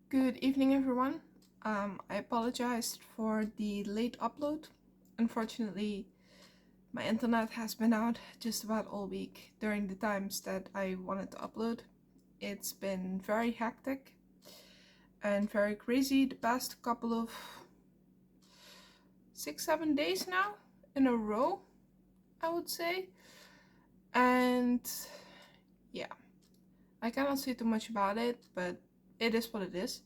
Good evening, everyone. I apologized for the late upload. Unfortunately, my internet has been out just about all week during the times that I wanted to upload. It's been very hectic and very crazy the past couple of 6-7 days now in a row, I would say. And yeah, I cannot say too much about it, but it is what it is.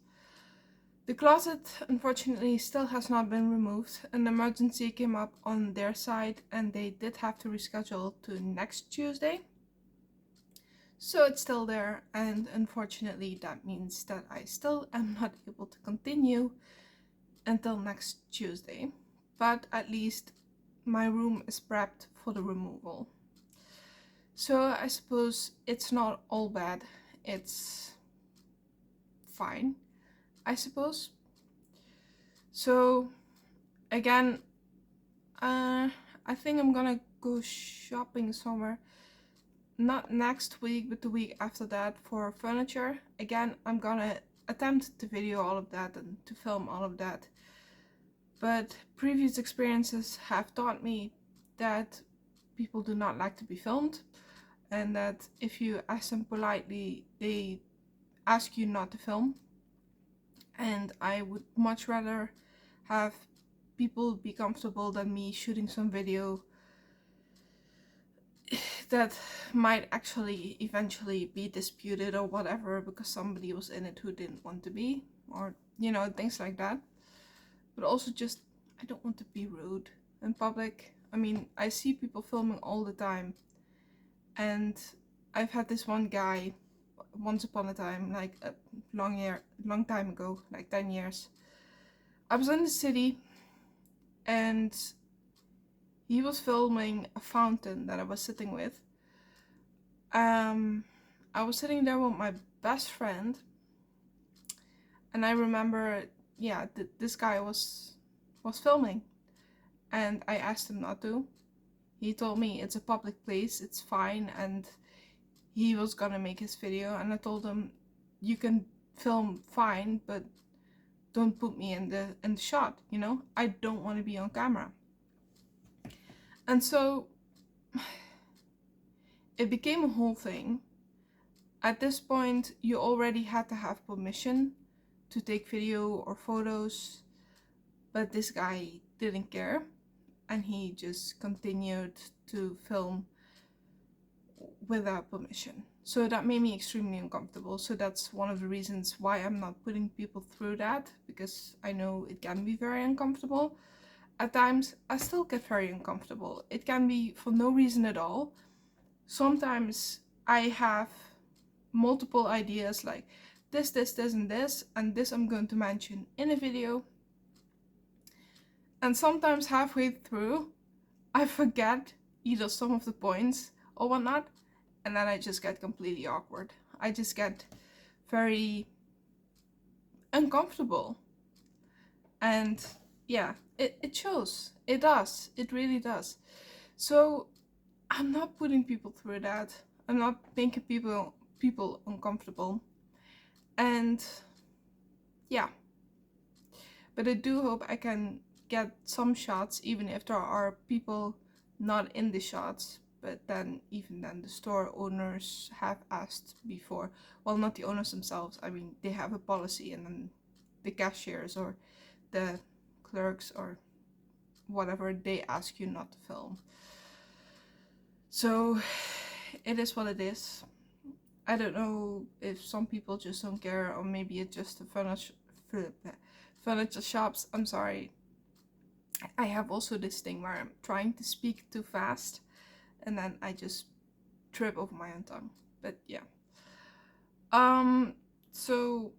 The closet, unfortunately, still has not been removed. An emergency came up on their side and they did have to reschedule to next Tuesday. So it's still there, and unfortunately that means that I still am not able to continue until next Tuesday. But at least my room is prepped for the removal. So I suppose it's not all bad. It's fine, I suppose. So again, I think I'm gonna go shopping somewhere. Not next week, but the week after that for furniture. Again, I'm gonna attempt to video all of that and to film all of that. But previous experiences have taught me that people do not like to be filmed, and that if you ask them politely, they ask you not to film. And I would much rather have people be comfortable than me shooting some video that might actually eventually be disputed or whatever because somebody was in it who didn't want to be, or things like that. But also just, I don't want to be rude in public. I mean, I see people filming all the time, and I've had this one guy once upon a time, like a long time ago, like 10 years. I was in the city and he was filming a fountain that I was sitting with. I was sitting there with my best friend, and I remember, yeah, this guy was filming, and I asked him not to. He told me it's a public place, it's fine, and he was gonna make his video. And I told him, you can film fine, but don't put me in the shot. I don't want to be on camera. And so it became a whole thing. At this point, you already had to have permission to take video or photos, but this guy didn't care, and he just continued to film without permission. So that made me extremely uncomfortable. So that's one of the reasons why I'm not putting people through that, because I know it can be very uncomfortable. At times, I still get very uncomfortable. It can be for no reason at all. Sometimes I have multiple ideas like this, and this I'm going to mention in a video. And sometimes halfway through, I forget either some of the points or whatnot, and then I just get completely awkward. I just get very uncomfortable. And yeah, it shows. It does. It really does. So I'm not putting people through that. I'm not making people uncomfortable. And yeah. But I do hope I can get some shots, even if there are people not in the shots. But then, even then, the store owners have asked before. Well, not the owners themselves. I mean, they have a policy, and then the cashiers or the clerks or whatever, they ask you not to film. So it is what it is. I don't know if some people just don't care, or maybe it's just the furniture shops. I'm sorry. I have also this thing where I'm trying to speak too fast, and then I just trip over my own tongue. But yeah. So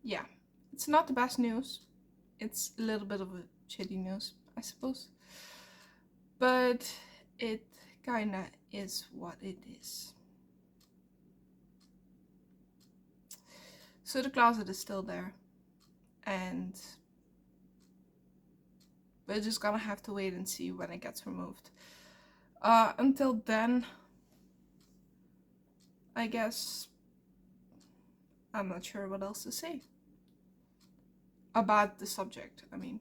yeah, it's not the best news. It's a little bit of a shitty news, I suppose. But it kinda is what it is. So the closet is still there, and we're just gonna have to wait and see when it gets removed. Until then, I guess I'm not sure what else to say about the subject, I mean.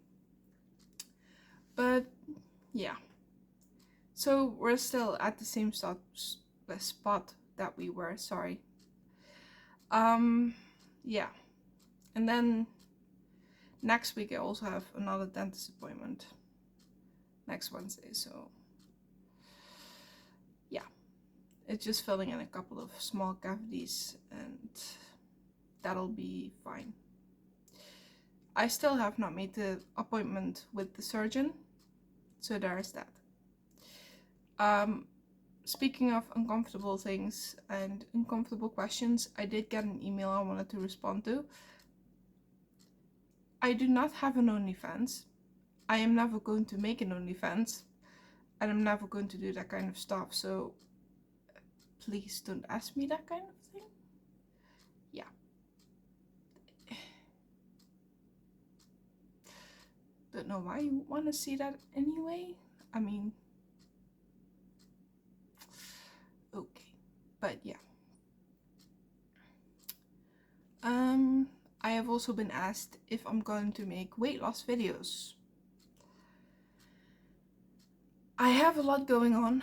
But yeah. So we're still at the same spot that we were, sorry. Yeah. And then next week I also have another dentist appointment. Next Wednesday, so yeah. It's just filling in a couple of small cavities and that'll be fine. I still have not made the appointment with the surgeon, so there's that. Speaking of uncomfortable things and uncomfortable questions, I did get an email I wanted to respond to. I do not have an OnlyFans. I am never going to make an OnlyFans, and I'm never going to do that kind of stuff, so please don't ask me that kind of thing. Yeah. Don't know why you want to see that anyway. I mean, okay. But yeah. I have also been asked if I'm going to make weight loss videos. I have a lot going on,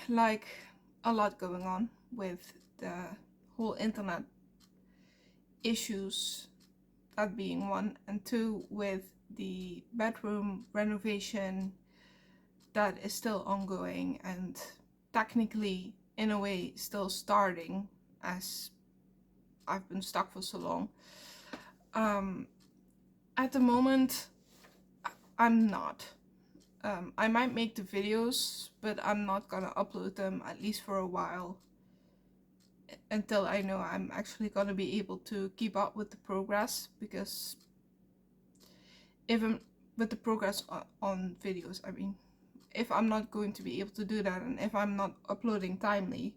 like a lot going on with the whole internet issues, that being one, and two, with the bedroom renovation that is still ongoing and technically in a way still starting, as I've been stuck for so long. At the moment I'm not. I might make the videos, but I'm not gonna upload them, at least for a while, until I know I'm actually gonna be able to keep up with the progress, because if I'm with the progress on videos, I mean, if I'm not going to be able to do that, and if I'm not uploading timely,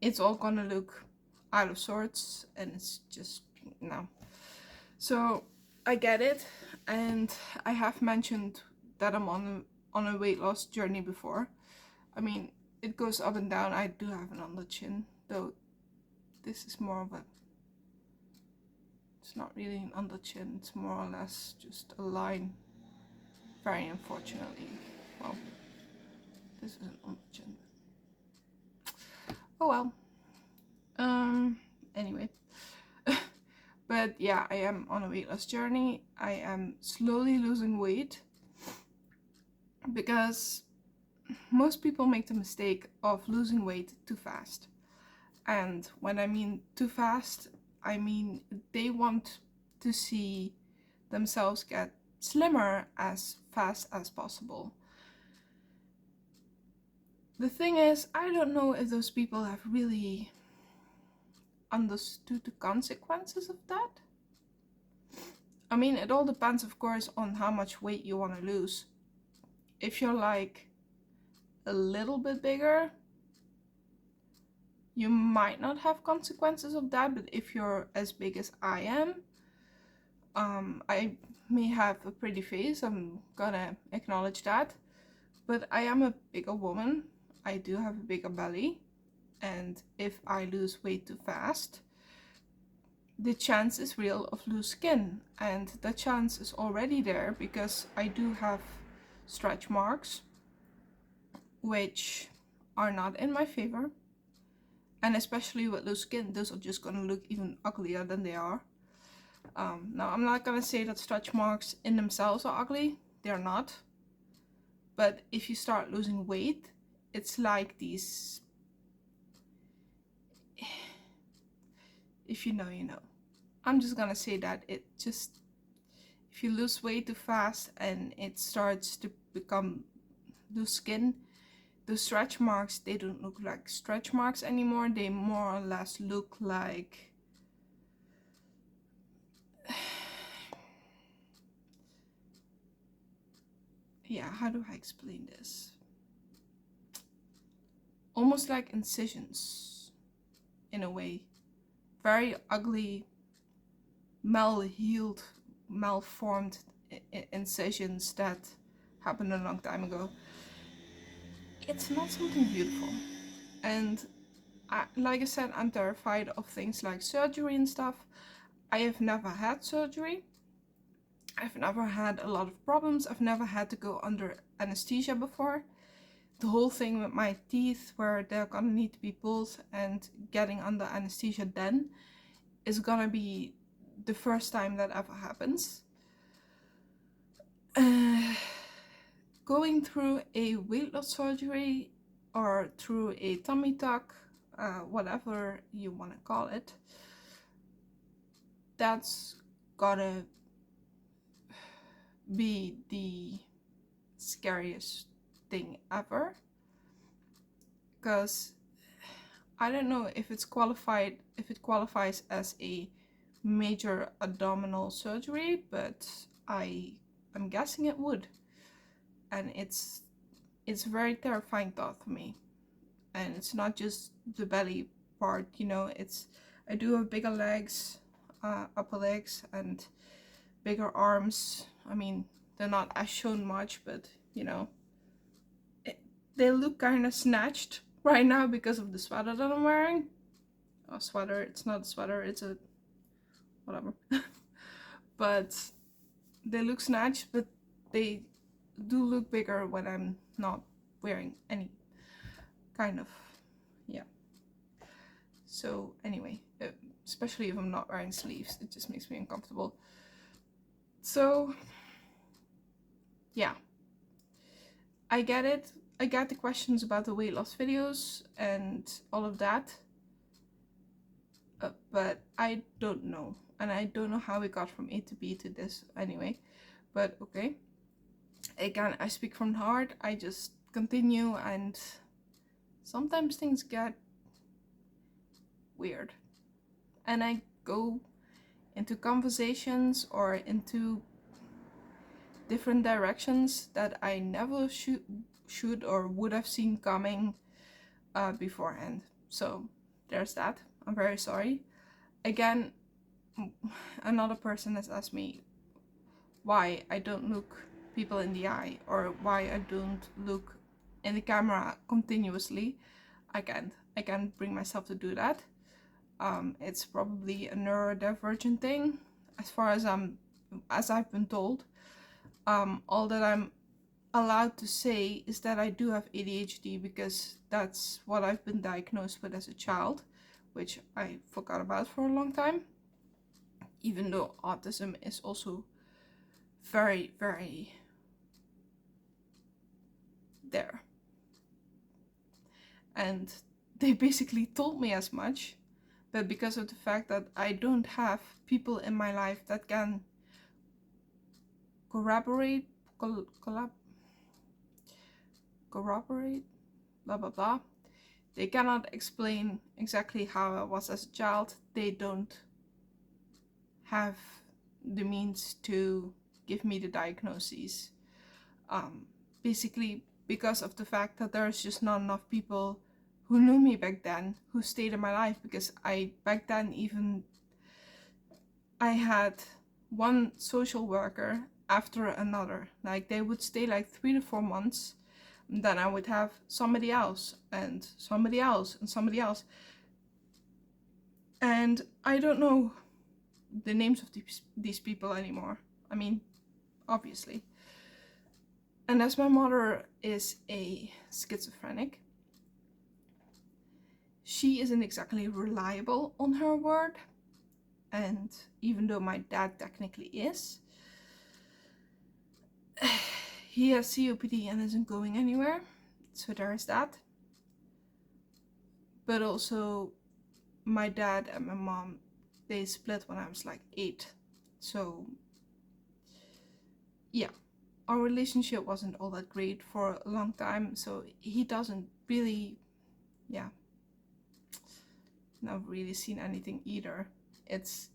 it's all gonna look out of sorts, and it's just, no. So I get it, and I have mentioned that I'm on a weight loss journey before. I mean, it goes up and down. I do have an under chin, though this is more of a, it's not really an under chin, it's more or less just a line, very unfortunately. Well, this is an under chin. Oh well. Anyway. But yeah, I am on a weight loss journey. I am slowly losing weight, because most people make the mistake of losing weight too fast. And when I mean too fast, I mean they want to see themselves get slimmer as fast as possible. The thing is, I don't know if those people have really understood the consequences of that. I mean, it all depends, of course, on how much weight you want to lose. If you're like a little bit bigger, you might not have consequences of that, but if you're as big as I am, I may have a pretty face, I'm gonna acknowledge that, but I am a bigger woman, I do have a bigger belly, and if I lose weight too fast, the chance is real of loose skin, and the chance is already there because I do have stretch marks, which are not in my favor. And especially with loose skin, those are just gonna look even uglier than they are. Now, I'm not gonna say that stretch marks in themselves are ugly. They're not. But if you start losing weight, it's like these... If you know, you know. I'm just gonna say that it just... If you lose weight too fast and it starts to become loose skin, the stretch marks, they don't look like stretch marks anymore. They more or less look like... Yeah, how do I explain this? Almost like incisions, in a way. Very ugly, mal-healed, malformed incisions that happened a long time ago. It's not something beautiful. And like I said, I'm terrified of things like surgery and stuff. I have never had surgery. I've never had a lot of problems. I've never had to go under anesthesia before. The whole thing with my teeth, where they're gonna need to be pulled, and getting under anesthesia then is gonna be the first time that ever happens. Going through a weight loss surgery or through a tummy tuck, whatever you want to call it, that's gotta be the scariest thing ever, because I don't know if it qualifies as a major abdominal surgery, but I'm guessing it would. And it's a very terrifying thought for me. And it's not just the belly part, you know, I do have bigger legs, upper legs, and bigger arms. I mean, they're not as shown much, but you know, they look kind of snatched right now because of the sweater that I'm wearing. Oh, sweater, it's not a sweater, it's a whatever. But they look snatched, but they do look bigger when I'm not wearing any kind of, yeah. So anyway, especially if I'm not wearing sleeves, it just makes me uncomfortable. So yeah, I get it. I get the questions about the weight loss videos and all of that, but I don't know, and I don't know how we got from A to B to this anyway, but okay. Again, I speak from the heart. I just continue, and sometimes things get weird, and I go into conversations or into different directions that I never should or would have seen coming beforehand. So there's that. I'm very sorry. Again, another person has asked me why I don't look people in the eye, or why I don't look in the camera continuously. I can't bring myself to do that. It's probably a neurodivergent thing, as far as I've been told. All that I'm allowed to say is that I do have ADHD, because that's what I've been diagnosed with as a child, which I forgot about for a long time, even though autism is also very, very there. And they basically told me as much, but because of the fact that I don't have people in my life that can corroborate, blah blah blah, they cannot explain exactly how I was as a child. They don't have the means to give me the diagnoses. Basically because of the fact that there's just not enough people who knew me back then, who stayed in my life, because back then even I had one social worker after another. Like, they would stay like 3 to 4 months, and then I would have somebody else and somebody else and somebody else. And I don't know the names of these people anymore. I mean, obviously. And as my mother is a schizophrenic, she isn't exactly reliable on her word. And even though my dad technically is, he has COPD and isn't going anywhere. So there is that. But also, my dad and my mom, they split when I was like 8. So yeah, our relationship wasn't all that great for a long time. So he doesn't really, yeah, not really seen anything either. It's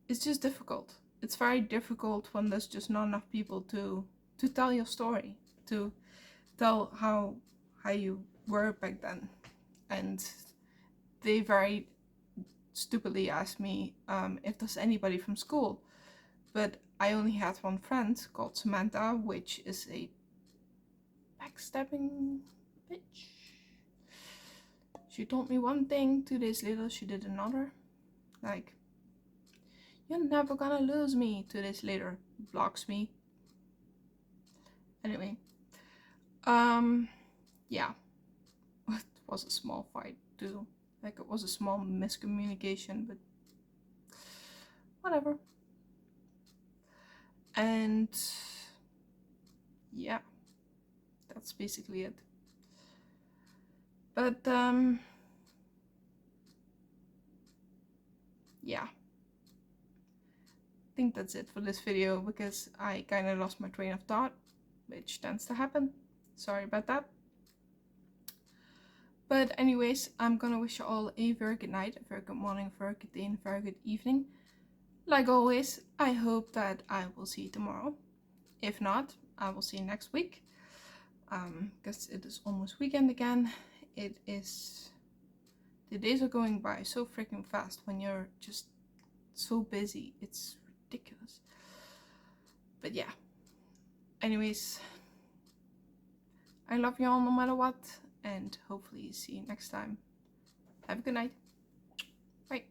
just difficult. It's very difficult when there's just not enough people to tell your story, to tell how you were back then. And they very stupidly asked me if there's anybody from school, but I only had one friend called Samantha, which is a backstabbing bitch. She told me one thing, 2 days later she did another. Like, you're never gonna lose me. 2 days later, blocks me. Anyway, yeah, it was a small fight too. Like, it was a small miscommunication, but whatever. And yeah, that's basically it. But yeah, I think that's it for this video because I kind of lost my train of thought, which tends to happen. Sorry about that. But anyways, I'm gonna wish you all a very good night, a very good morning, a very good day, and a very good evening. Like always, I hope that I will see you tomorrow. If not, I will see you next week. Because it is almost weekend again. It is... The days are going by so freaking fast when you're just so busy. It's ridiculous. But yeah. Anyways, I love you all no matter what. And hopefully see you next time. Have a good night. Bye.